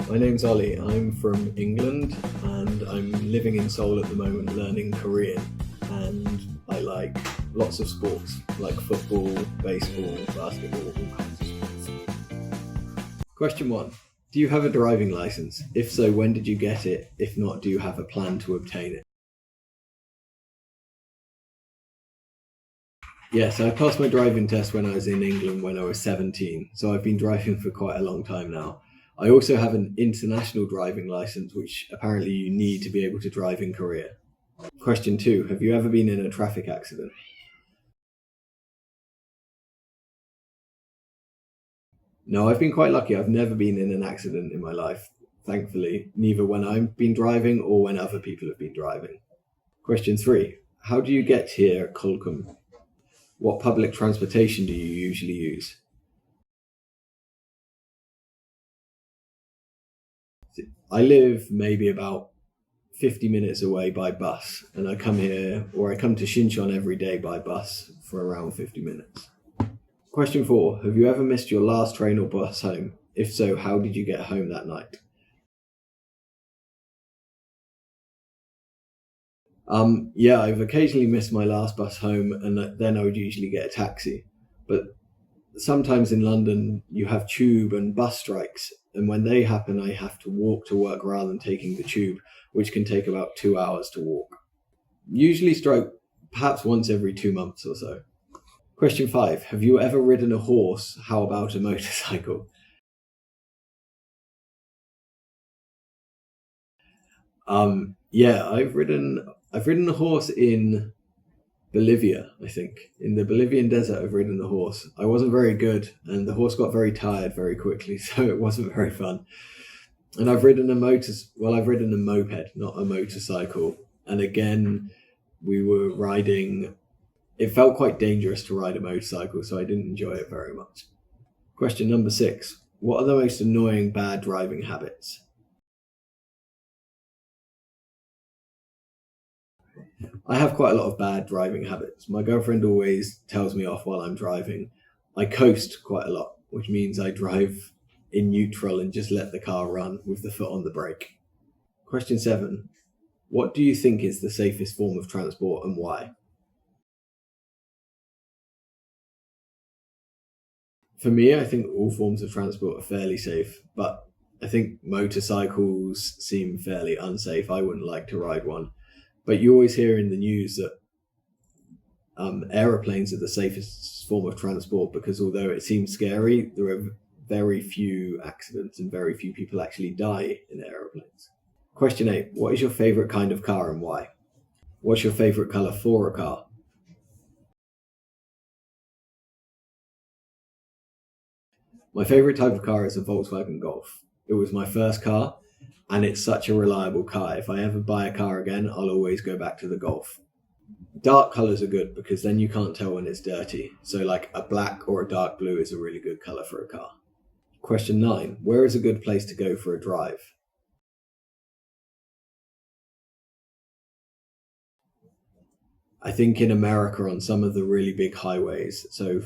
My name's Ollie. I'm from England and I'm living in Seoul at the moment learning Korean, and I like lots of sports like football, baseball, basketball, all kinds of sports. Question 1. Do you have a driving license? If so, when did you get it? If not, do you have a plan to obtain it? Yes, I passed my driving test when I was in England when I was 17, so I've been driving for quite a long time now. I also have an international driving license, which apparently you need to be able to drive in Korea. Question 2. Have you ever been in a traffic accident? No, I've been quite lucky. I've never been in an accident in my life, thankfully, neither when I've been driving or when other people have been driving. Question 3. How do you get here, Kolkum? What public transportation do you usually use? I live maybe about 50 minutes away by bus, and I come here, or I come to Shincheon every day by bus for around 50 minutes. Question 4. Have you ever missed your last train or bus home? If so, how did you get home that night? Yeah, I've occasionally missed my last bus home, and then I would usually get a taxi. But sometimes in London, you have tube and bus strikes, and when they happen, I have to walk to work rather than taking the tube, which can take about 2 hours to walk. Usually strike perhaps once every 2 months or so. Question 5. Have you ever ridden a horse? How about a motorcycle? Yeah, I've ridden a horse in Bolivia, I think. In the Bolivian desert, I've ridden a horse. I wasn't very good, and the horse got very tired very quickly, so it wasn't very fun. And I've ridden a moped, not a motorcycle. And again, we were riding. It felt quite dangerous to ride a motorcycle, so I didn't enjoy it very much. Question number 6. What are the most annoying bad driving habits? I have quite a lot of bad driving habits. My girlfriend always tells me off while I'm driving. I coast quite a lot, which means I drive in neutral and just let the car run with the foot on the brake. Question 7. What do you think is the safest form of transport and why? For me, I think all forms of transport are fairly safe, but I think motorcycles seem fairly unsafe. I wouldn't like to ride one. But you always hear in the news that aeroplanes are the safest form of transport because although it seems scary, there are very few accidents and very few people actually die in aeroplanes. Question 8. What is your favourite kind of car and why? What's your favourite colour for a car? My favourite type of car is a Volkswagen Golf. It was my first car, and it's such a reliable car. If I ever buy a car again, I'll always go back to the Golf. Dark colours are good because then you can't tell when it's dirty. So like a black or a dark blue is a really good colour for a car. Question 9. Where is a good place to go for a drive? I think in America on some of the really big highways. So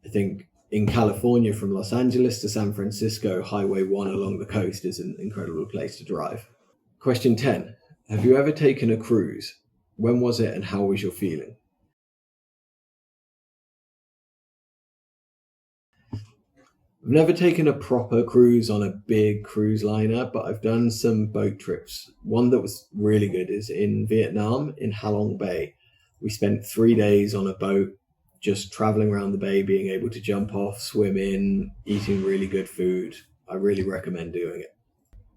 I think in California, from Los Angeles to San Francisco, Highway 1 along the coast is an incredible place to drive. Question 10. Have you ever taken a cruise? When was it and how was your feeling? I've never taken a proper cruise on a big cruise liner, but I've done some boat trips. One that was really good is in Vietnam, in Halong Bay. We spent 3 days on a boat, just traveling around the bay, being able to jump off, swim in, eating really good food. I really recommend doing it.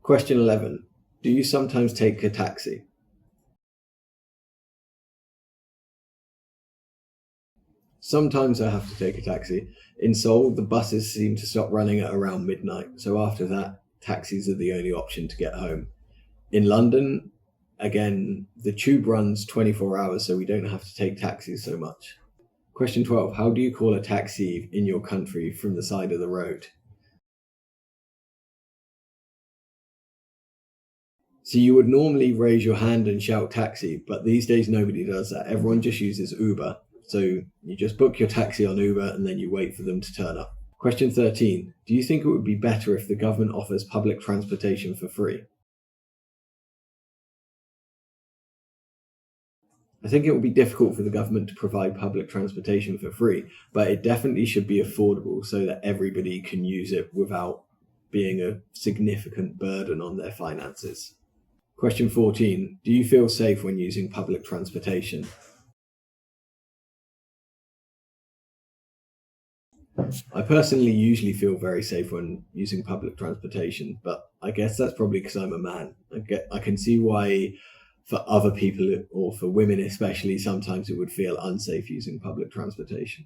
Question 11. Do you sometimes take a taxi? Sometimes I have to take a taxi. In Seoul, the buses seem to stop running at around midnight, so after that, taxis are the only option to get home. In London, again, the tube runs 24 hours, so we don't have to take taxis so much. Question 12. How do you call a taxi in your country from the side of the road? So you would normally raise your hand and shout taxi, but these days nobody does that. Everyone just uses Uber. So you just book your taxi on Uber and then you wait for them to turn up. Question 13. Do you think it would be better if the government offers public transportation for free? I think it will be difficult for the government to provide public transportation for free, but it definitely should be affordable so that everybody can use it without being a significant burden on their finances. Question 14. Do you feel safe when using public transportation? I personally usually feel very safe when using public transportation, but I guess that's probably because I'm a man. I can see why for other people, or for women especially, sometimes it would feel unsafe using public transportation.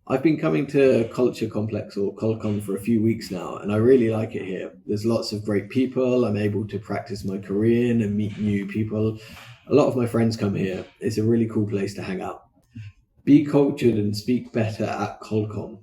I've been coming to Culture Complex, or Colcom, for a few weeks now, and I really like it here. There's lots of great people. I'm able to practice my Korean and meet new people. A lot of my friends come here. It's a really cool place to hang out. Be cultured and speak better at Colcom.